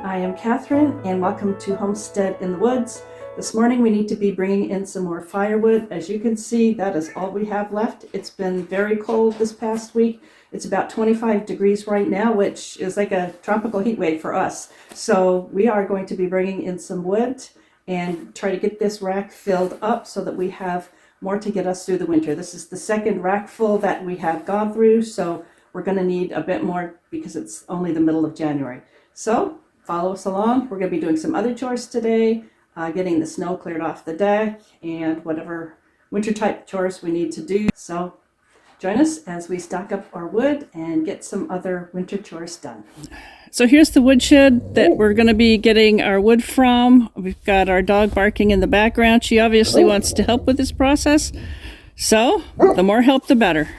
I am Catherine and welcome to Homestead in the Woods. This morning we need to be bringing in some more firewood. As you can see, that is all we have left. It's been very cold this past week. It's about 25 degrees right now, which is like a tropical heat wave for us. So we are going to be bringing in some wood and try to get this rack filled up so that we have more to get us through the winter. This is the second rack full that we have gone through, so we're going to need a bit more because it's only the middle of January. So follow us along. We're going to be doing some other chores today, getting the snow cleared off the deck and whatever winter type chores we need to do. So join us as we stock up our wood and get some other winter chores done. So here's the woodshed that we're going to be getting our wood from. We've got our dog barking in the background. She obviously wants to help with this process. So the more help, the better.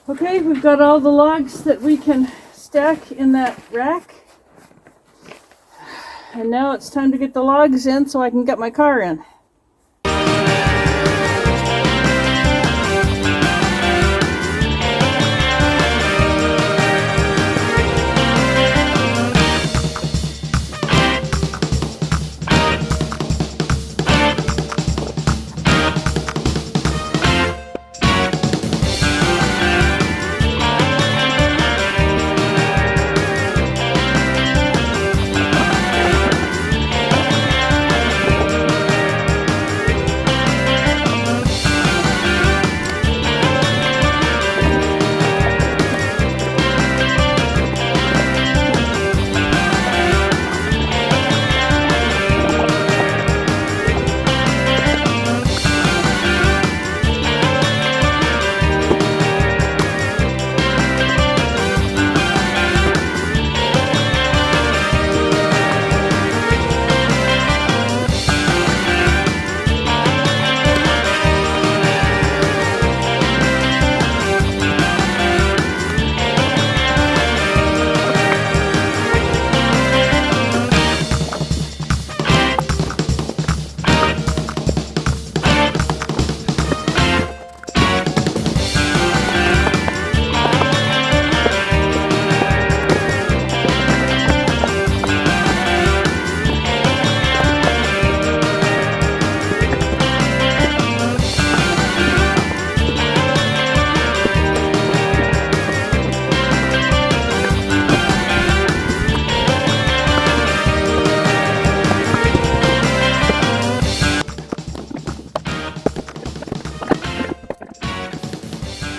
Okay, we've got all the logs that we can stack in that rack. And now it's time to get the logs in so I can get my car in.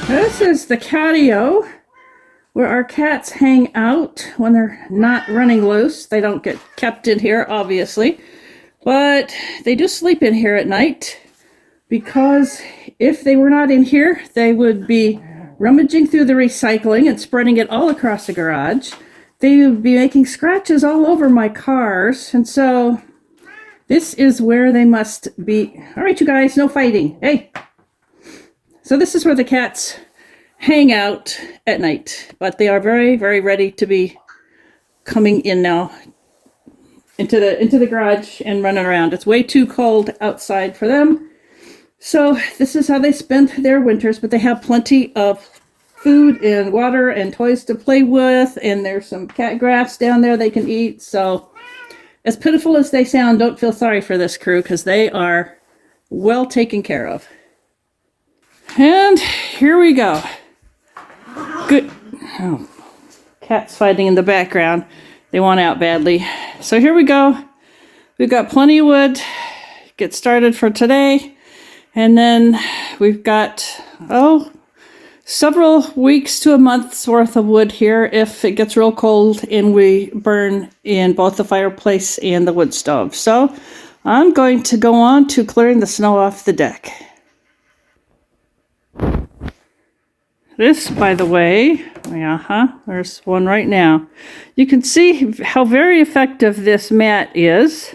This is the catio where our cats hang out when they're not running loose. They don't get kept in here, obviously, but they do sleep in here at night because if they were not in here, they would be rummaging through the recycling and spreading it all across the garage. They would be making scratches all over my cars, and so this is where they must be. All right, you guys, no fighting. Hey. So this is where the cats hang out at night, but they are very, very ready to be coming in now into the garage and running around. It's way too cold outside for them. So this is how they spend their winters, but they have plenty of food and water and toys to play with, and there's some cat grass down there they can eat. So as pitiful as they sound, don't feel sorry for this crew because they are well taken care of. And here we go. Good. Oh, cats fighting in the background. They want out badly. So here we go. We've got plenty of wood. Get started for today. And then we've got, several weeks to a month's worth of wood here if it gets real cold and we burn in both the fireplace and the wood stove. So I'm going to go on to clearing the snow off the deck. This, by the way, there's one right now. You can see how very effective this mat is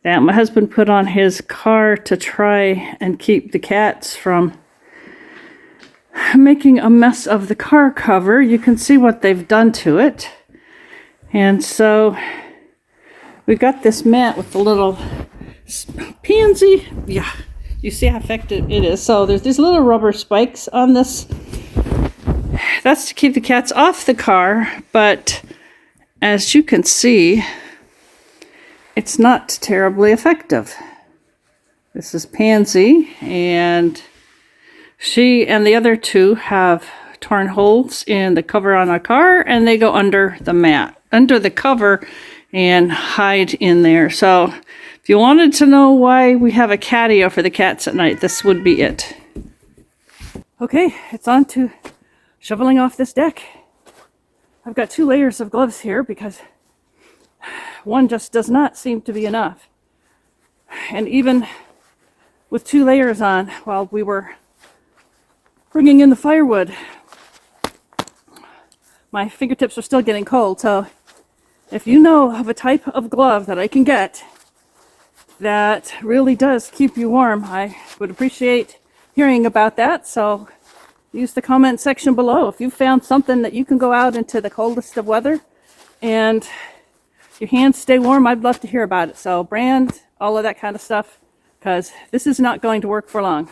that my husband put on his car to try and keep the cats from making a mess of the car cover. You can see what they've done to it. And so we got this mat with the little pansy. Yeah, you see how effective it is. So there's these little rubber spikes on this. That's to keep the cats off the car, but as you can see, it's not terribly effective. This is Pansy, and she and the other two have torn holes in the cover on our car, and they go under the mat, under the cover, and hide in there. So if you wanted to know why we have a catio for the cats at night, this would be it. Okay, it's on to shoveling off this deck. I've got 2 layers of gloves here because one just does not seem to be enough. And even with 2 layers on while we were bringing in the firewood, my fingertips are still getting cold. So if you know of a type of glove that I can get that really does keep you warm, I would appreciate hearing about that. So use the comment section below. If you found something that you can go out into the coldest of weather and your hands stay warm, I'd love to hear about it. So brand, all of that kind of stuff, because this is not going to work for long.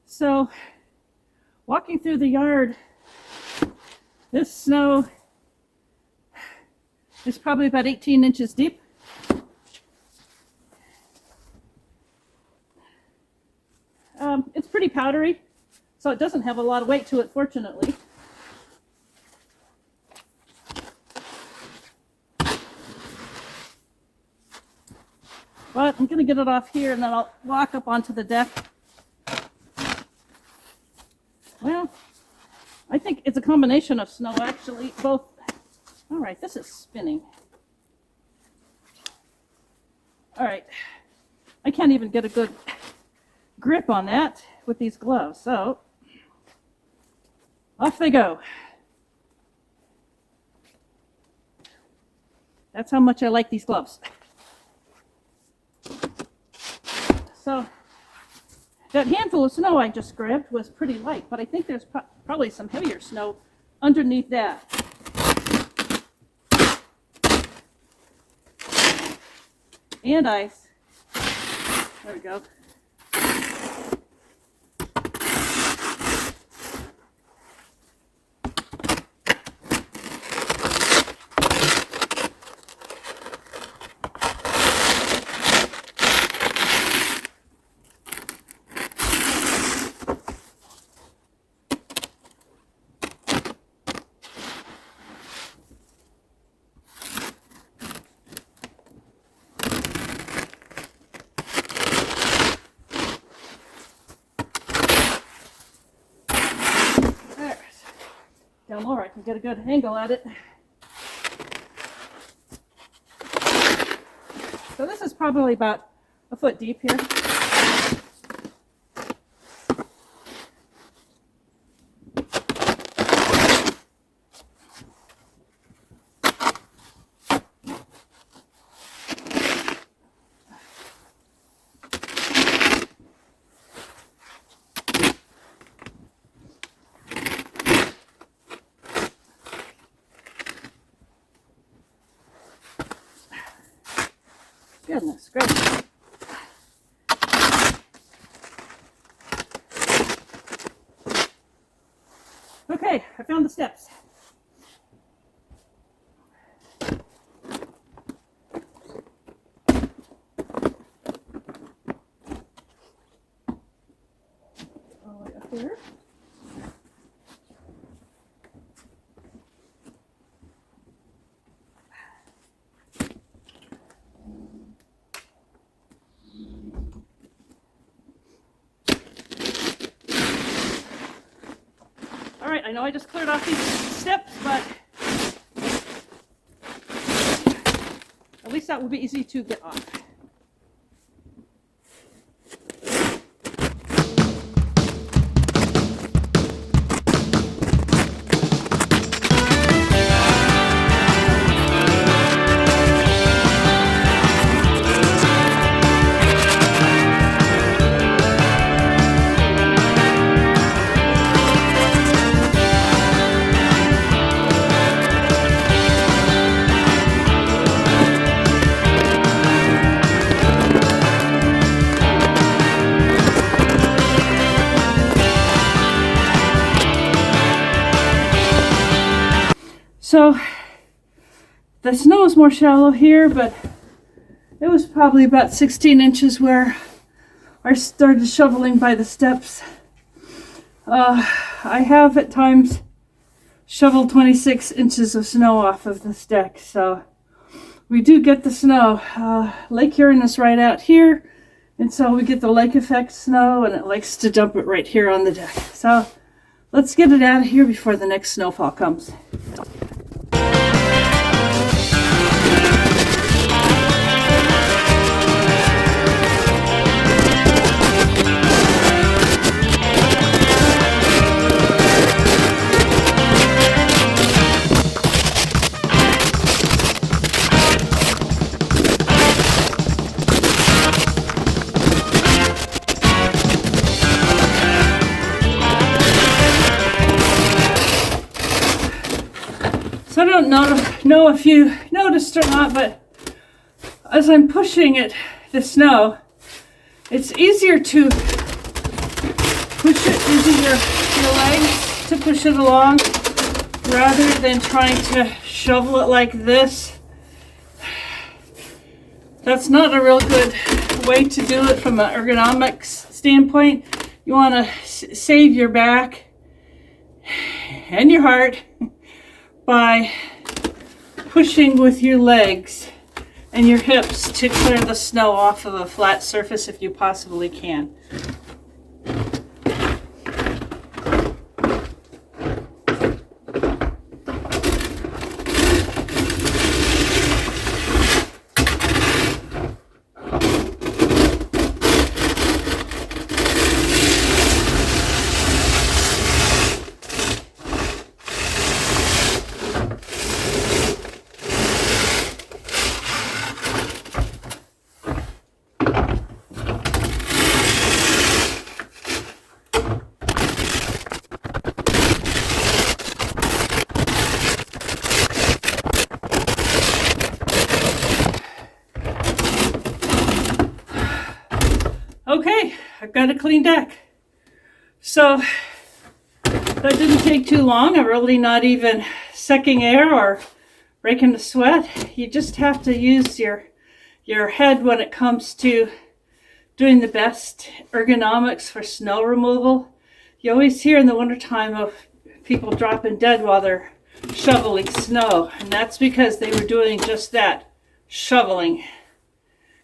So walking through the yard, this snow is probably about 18 inches deep. It's pretty powdery, so it doesn't have a lot of weight to it, fortunately. But I'm going to get it off here, and then I'll walk up onto the deck. Well, I think it's a combination of snow, actually. Both. All right, this is spinning. All right. I can't even get a good grip on that with these gloves. So, off they go. That's how much I like these gloves. So, that handful of snow I just grabbed was pretty light, but I think there's probably some heavier snow underneath that. And ice. There we go. down lower, I can get a good angle at it. So this is probably about a foot deep here. Goodness gracious. Okay, I found the steps. All the way up here. All right, I know I just cleared off these steps, but at least that will be easy to get off. So the snow is more shallow here, but it was probably about 16 inches where I started shoveling by the steps. I have at times shoveled 26 inches of snow off of this deck, so we do get the snow. Lake Huron is right out here, and so we get the lake effect snow, and it likes to dump it right here on the deck. So let's get it out of here before the next snowfall comes. So I don't know if you noticed or not, but as I'm pushing it, the snow, it's easier to push it using your legs to push it along rather than trying to shovel it like this. That's not a real good way to do it from an ergonomics standpoint. You want to save your back and your heart by pushing with your legs and your hips to clear the snow off of a flat surface if you possibly can. Okay, I've got a clean deck. So that didn't take too long. I'm really not even sucking air or breaking a sweat. You just have to use your head when it comes to doing the best ergonomics for snow removal. You always hear in the wintertime of people dropping dead while they're shoveling snow, and that's because they were doing just that, shoveling.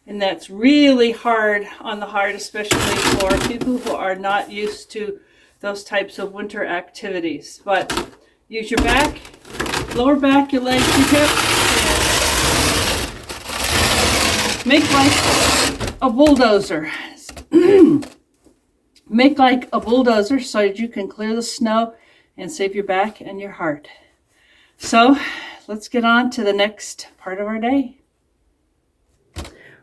And that's really hard on the heart, especially for people who are not used to those types of winter activities. But Use your back, lower back, your legs, your hips. Make like a bulldozer. Make like a bulldozer so that you can clear the snow and save your back and your heart. So let's get on to the next part of our day.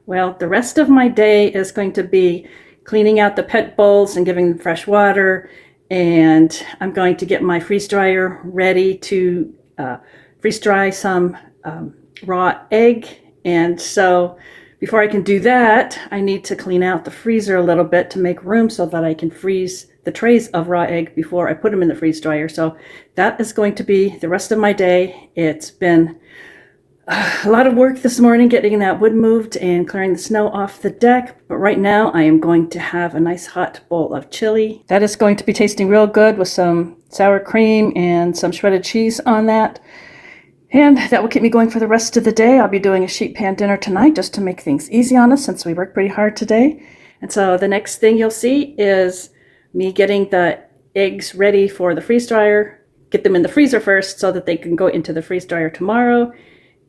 Well, the rest of my day is going to be cleaning out the pet bowls and giving them fresh water. And I'm going to get my freeze dryer ready to freeze dry some raw egg. And so before I can do that, I need to clean out the freezer a little bit to make room so that I can freeze the trays of raw egg before I put them in the freeze dryer. So that is going to be the rest of my day. It's been a lot of work this morning getting that wood moved and clearing the snow off the deck. But right now I am going to have a nice hot bowl of chili. That is going to be tasting real good with some sour cream and some shredded cheese on that. And that will keep me going for the rest of the day. I'll be doing a sheet pan dinner tonight just to make things easy on us since we worked pretty hard today. And so the next thing you'll see is me getting the eggs ready for the freeze dryer. Get them in the freezer first so that they can go into the freeze dryer tomorrow.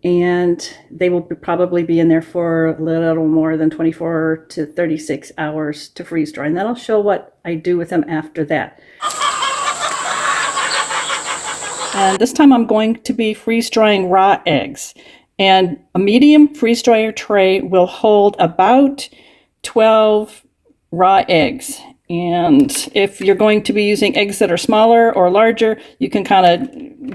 And they will probably be in there for a little more than 24 to 36 hours to freeze dry. And that'll show what I do with them after that. And this time I'm going to be freeze drying raw eggs. And a medium freeze dryer tray will hold about 12 raw eggs. And if you're going to be using eggs that are smaller or larger, you can kind of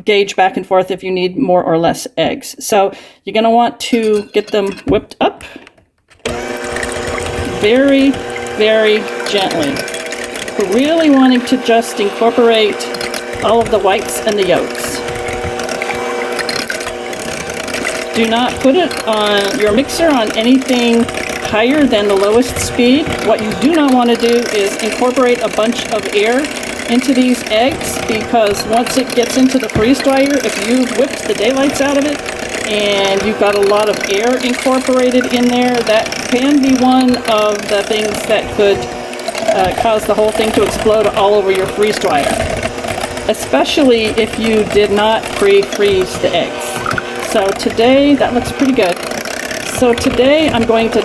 gauge back and forth if you need more or less eggs. So you're going to want to get them whipped up very, very gently. We're really wanting to just incorporate all of the whites and the yolks. Do not put it on your mixer on anything higher than the lowest speed. What you do not want to do is incorporate a bunch of air into these eggs, because once it gets into the freeze dryer, if you've whipped the daylights out of it and you've got a lot of air incorporated in there, that can be one of the things that could cause the whole thing to explode all over your freeze dryer, especially if you did not pre-freeze the eggs. So today, that looks pretty good. So today I'm going to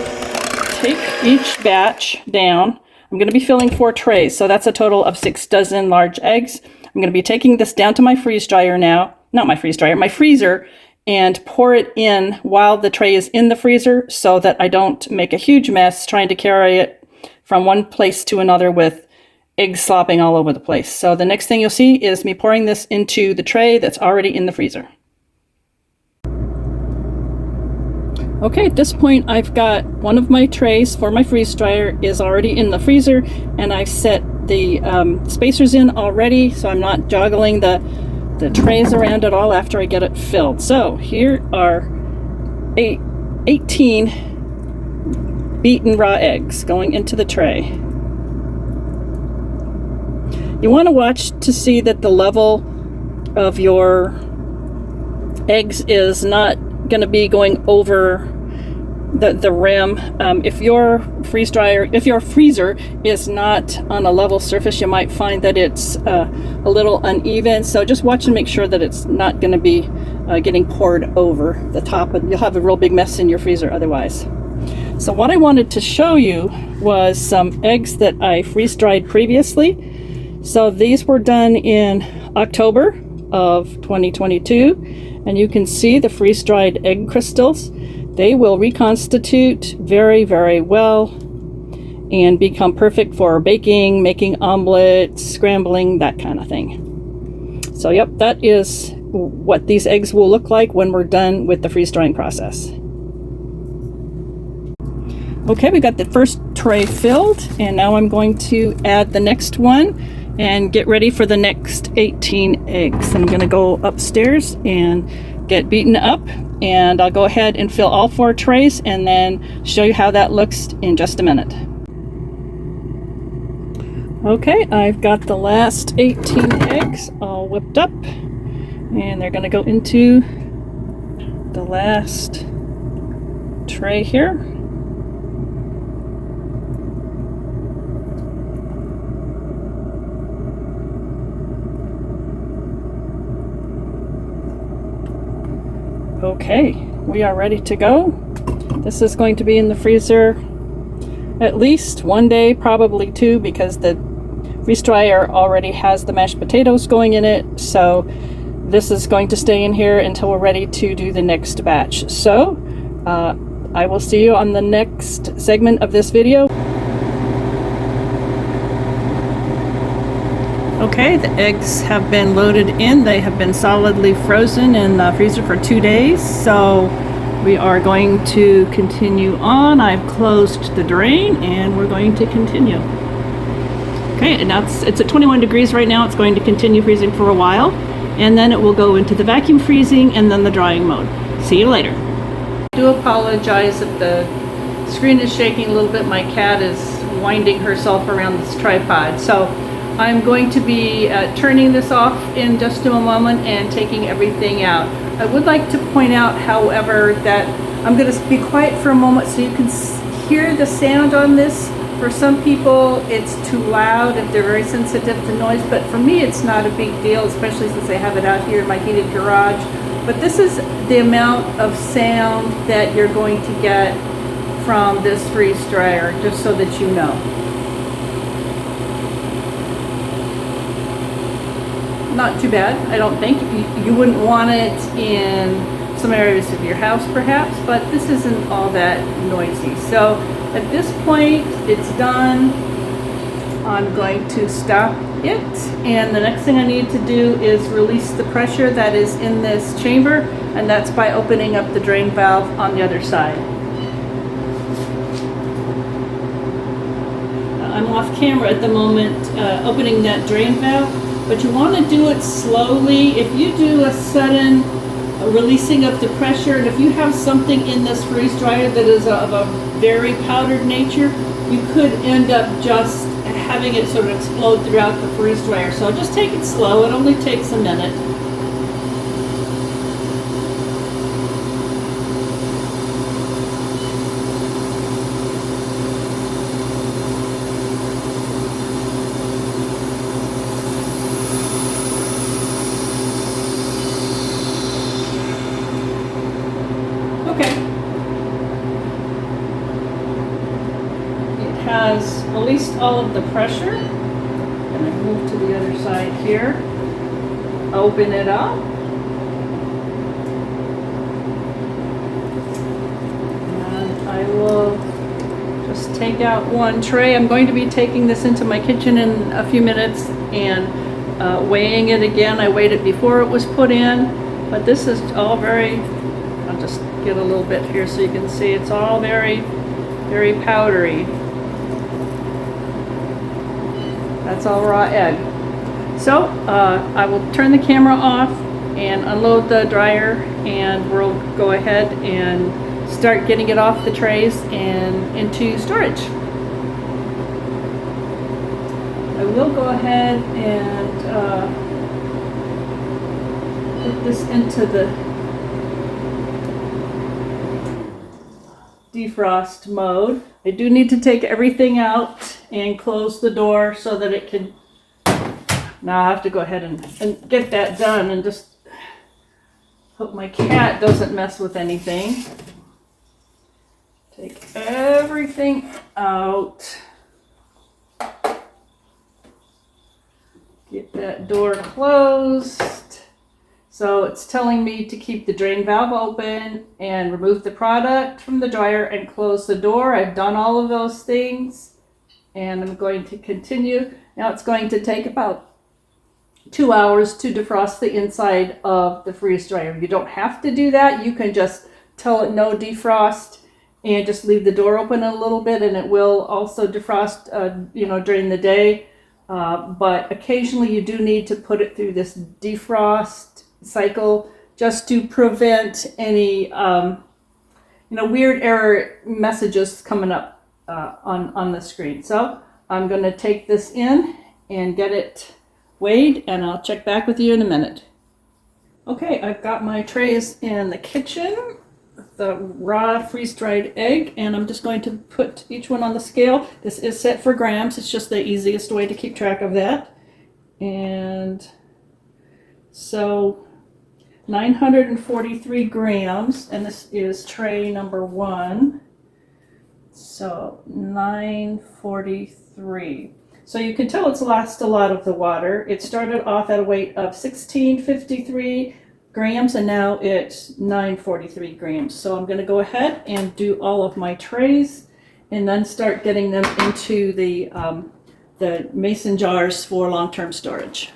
take each batch down. I'm going to be filling 4 trays, so that's a total of 6 dozen large eggs. I'm going to be taking this down to my freeze dryer now, not my freeze dryer, my freezer, and pour it in while the tray is in the freezer so that I don't make a huge mess trying to carry it from one place to another with eggs slopping all over the place. So the next thing you'll see is me pouring this into the tray that's already in the freezer. Okay, at this point I've got one of my trays for my freeze dryer is already in the freezer, and I've set the spacers in already, so I'm not joggling the trays around at all after I get it filled. So here are 18 beaten raw eggs going into the tray. You want to watch to see that the level of your eggs is not going to be going over the rim. If your freezer is not on a level surface, you might find that it's a little uneven. So just watch and make sure that it's not going to be getting poured over the top, and you'll have a real big mess in your freezer otherwise. So what I wanted to show you was some eggs that I freeze dried previously. So these were done in October of 2022, and you can see the freeze dried egg crystals. They will reconstitute very, very well and become perfect for baking, making omelets, scrambling, that kind of thing. So yep, that is what these eggs will look like when we're done with the freeze drying process. Okay, we got the first tray filled, and now I'm going to add the next one and get ready for the next 18 eggs. I'm going to go upstairs and get beaten up, and I'll go ahead and fill all 4 trays and then show you how that looks in just a minute. Okay, I've got the last 18 eggs all whipped up, and they're going to go into the last tray here. Okay, we are ready to go. This is going to be in the freezer at least one day, probably two, because the freeze dryer already has the mashed potatoes going in it. So this is going to stay in here until we're ready to do the next batch. So I will see you on the next segment of this video. Okay, the eggs have been loaded in. They have been solidly frozen in the freezer for 2 days. So we are going to continue on. I've closed the drain and we're going to continue. Okay, and now it's at 21 degrees right now. It's going to continue freezing for a while, and then it will go into the vacuum freezing and then the drying mode. See you later. I do apologize if the screen is shaking a little bit. My cat is winding herself around this tripod. So I'm going to be turning this off in just a moment and taking everything out. I would like to point out, however, that I'm going to be quiet for a moment so you can hear the sound on this. For some people, it's too loud if they're very sensitive to noise, but for me, it's not a big deal, especially since I have it out here in my heated garage. But this is the amount of sound that you're going to get from this freeze dryer, just so that you know. Not too bad, I don't think. You wouldn't want it in some areas of your house perhaps, but this isn't all that noisy. So at this point, it's done. I'm going to stop it, and the next thing I need to do is release the pressure that is in this chamber, and that's by opening up the drain valve on the other side. I'm off camera at the moment opening that drain valve, but you want to do it slowly. If you do a sudden releasing of the pressure, and if you have something in this freeze dryer that is of a very powdered nature, you could end up just having it sort of explode throughout the freeze dryer. So just take it slow. It only takes a minute. Has released all of the pressure, and I move to the other side here, open it up, and I will just take out one tray. I'm going to be taking this into my kitchen in a few minutes and weighing it again. I weighed it before it was put in, but this is all very, I'll just get a little bit here so you can see, it's all very, very powdery. That's all raw egg. So I will turn the camera off and unload the dryer, and we'll go ahead and start getting it off the trays and into storage. I will go ahead and put this into the defrost mode. I do need to take everything out and close the door so that it can, now I have to go ahead and get that done and just hope my cat doesn't mess with anything. Take everything out. Get that door closed. So it's telling me to keep the drain valve open and remove the product from the dryer and close the door. I've done all of those things, and I'm going to continue. Now it's going to take about 2 hours to defrost the inside of the freeze dryer. You don't have to do that. You can just tell it no defrost and just leave the door open a little bit, and it will also defrost during the day. But occasionally you do need to put it through this defrost cycle just to prevent any weird error messages coming up on the screen. So I'm going to take this in and get it weighed, and I'll check back with you in a minute. Okay, I've got my trays in the kitchen, the raw freeze-dried egg, and I'm just going to put each one on the scale. This is set for grams. It's just the easiest way to keep track of that. And so 943 grams, and this is tray number 1. So 943. So you can tell it's lost a lot of the water. It started off at a weight of 1653 grams, and now it's 943 grams. So I'm going to go ahead and do all of my trays and then start getting them into the mason jars for long-term storage.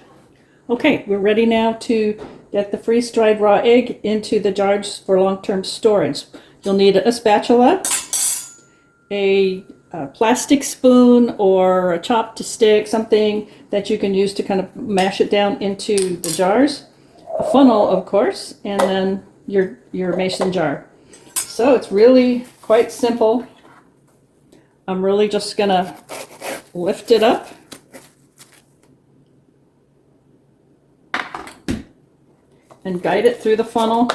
Okay, we're ready now to get the freeze-dried raw egg into the jars for long-term storage. You'll need a spatula, a plastic spoon or a chopstick, something that you can use to kind of mash it down into the jars, a funnel of course, and then your mason jar. So it's really quite simple. I'm really just gonna lift it up and guide it through the funnel.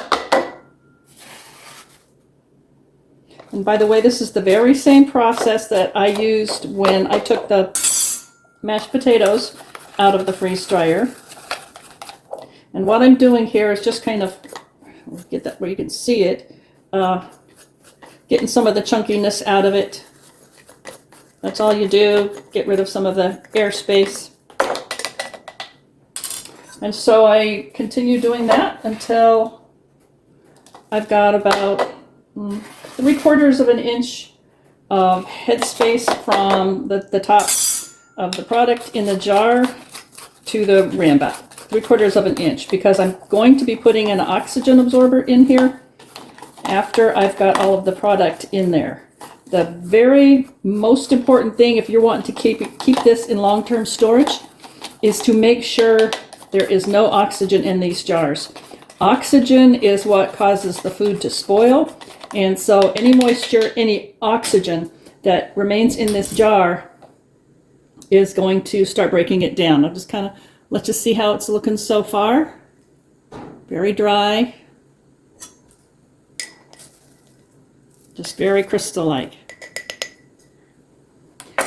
And by the way, this is the very same process that I used when I took the mashed potatoes out of the freeze dryer. And what I'm doing here is just kind of get that where you can see it, getting some of the chunkiness out of it. That's all you do, get rid of some of the airspace. And so I continue doing that until I've got about 3/4 of an inch of headspace from the top of the product in the jar to the ram back. 3/4 of an inch, because I'm going to be putting an oxygen absorber in here after I've got all of the product in there. The very most important thing if you're wanting to keep this in long-term storage is to make sure there is no oxygen in these jars. Oxygen is what causes the food to spoil, and so any moisture, any oxygen that remains in this jar is going to start breaking it down. I'll just kind of let's just see how it's looking so far. Very dry, just very crystal-like.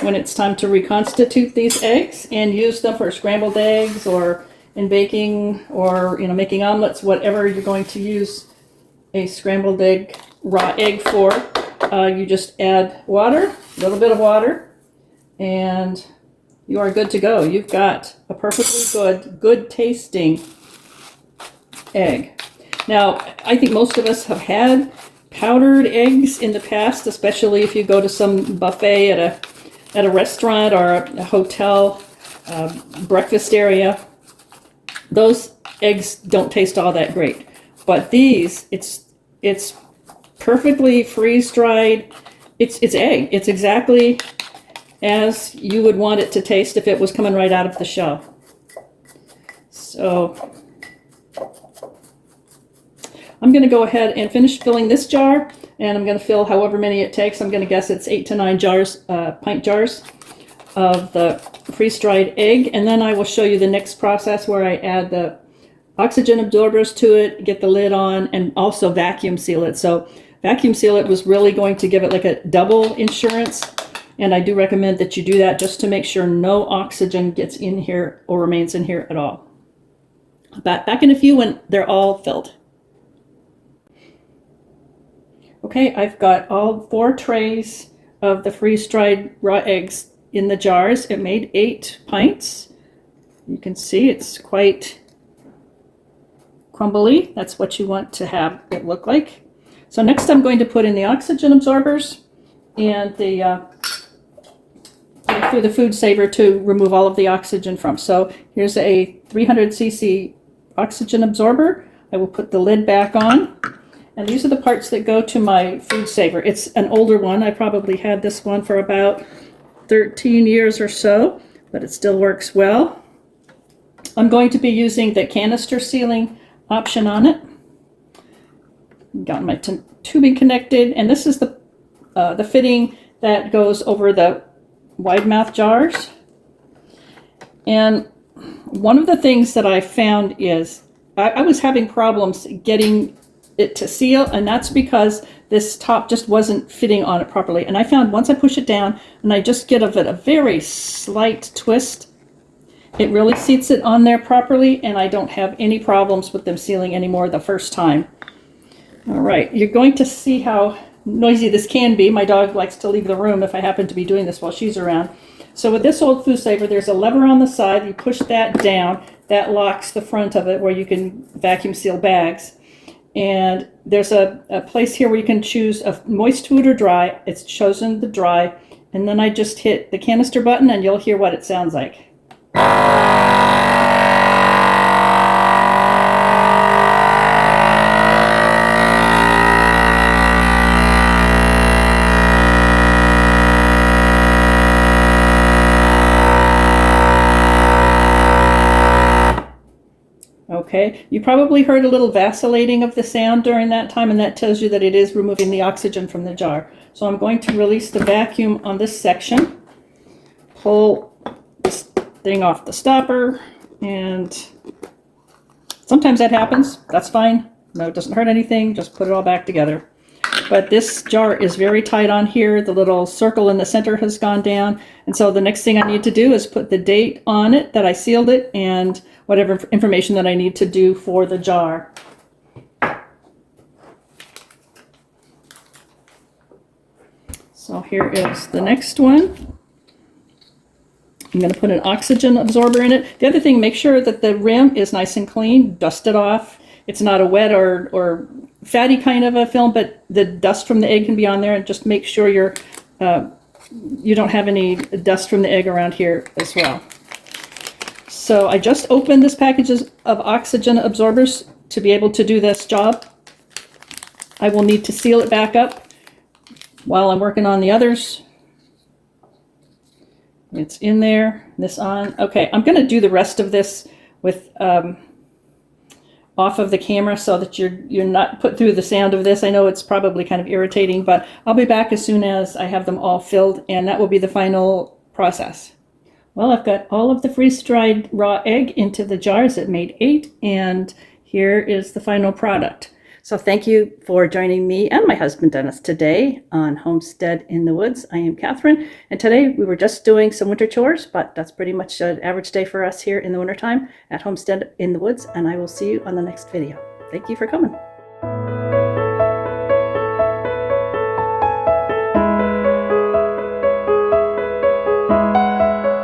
When it's time to reconstitute these eggs and use them for scrambled eggs or in baking or making omelets, whatever you're going to use a scrambled egg, raw egg for, you just add water, a little bit of water, and you are good to go. You've got a perfectly good tasting egg. Now, I think most of us have had powdered eggs in the past, especially if you go to some buffet at a restaurant or a hotel breakfast area. Those eggs don't taste all that great, but these, it's perfectly freeze-dried. It's egg. It's exactly as you would want it to taste if it was coming right out of the shell. So I'm going to go ahead and finish filling this jar, and I'm going to fill however many it takes. I'm going to guess it's 8 to 9 jars, pint jars of the freeze-dried egg, and then I will show you the next process where I add the oxygen absorbers to it, get the lid on, and also vacuum seal it. So vacuum seal it was really going to give it like a double insurance, and I do recommend that you do that just to make sure no oxygen gets in here or remains in here at all. Back in a few when they're all filled. Okay, I've got all 4 trays of the freeze-dried raw eggs in the jars. It made 8 pints. You can see it's quite crumbly. That's what you want to have it look like. So next I'm going to put in the oxygen absorbers and the through the food saver to remove all of the oxygen from. So here's a 300cc oxygen absorber. I will put the lid back on. And these are the parts that go to my food saver. It's an older one. I probably had this one for about 13 years or so, but it still works well. I'm going to be using the canister sealing option on it. Got my tubing connected, and this is the fitting that goes over the wide mouth jars. And one of the things that I found is I was having problems getting it to seal, and that's because this top just wasn't fitting on it properly. And I found once I push it down and I just give it a very slight twist, It really seats it on there properly, and I don't have any problems with them sealing anymore the first time. All right, you're going to see how noisy this can be. My dog likes to leave the room if I happen to be doing this while she's around. So with this old food saver, there's a lever on the side. You push that down. That locks the front of it where you can vacuum seal bags. And there's a place here where you can choose a moist food or dry. It's chosen the dry. And then I just hit the canister button and you'll hear what it sounds like. Okay, you probably heard a little vacillating of the sound during that time, and that tells you that it is removing the oxygen from the jar. So I'm going to release the vacuum on this section, pull this thing off the stopper, and sometimes that happens. That's fine. No, it doesn't hurt anything. Just put it all back together. But this jar is very tight on here. The little circle in the center has gone down. And so the next thing I need to do is put the date on it that I sealed it and whatever information that I need to do for the jar. So here is the next one. I'm going to put an oxygen absorber in it. The other thing, make sure that the rim is nice and clean. Dust it off. It's not a wet or fatty kind of a film, but the dust from the egg can be on there, and just make sure you don't have any dust from the egg around here as well. So I just opened this package of oxygen absorbers to be able to do this job. I will need to seal it back up while I'm working on the others. It's in there, this on. Okay, I'm going to do the rest of this with off of the camera so that you're not put through the sound of this. I know it's probably kind of irritating, but I'll be back as soon as I have them all filled, and that will be the final process. Well, I've got all of the freeze-dried raw egg into the jars. It made 8, and here is the final product. So thank you for joining me and my husband Dennis today on Homestead in the Woods. I am Catherine, and today we were just doing some winter chores, but that's pretty much an average day for us here in the wintertime at Homestead in the Woods, and I will see you on the next video. Thank you for coming.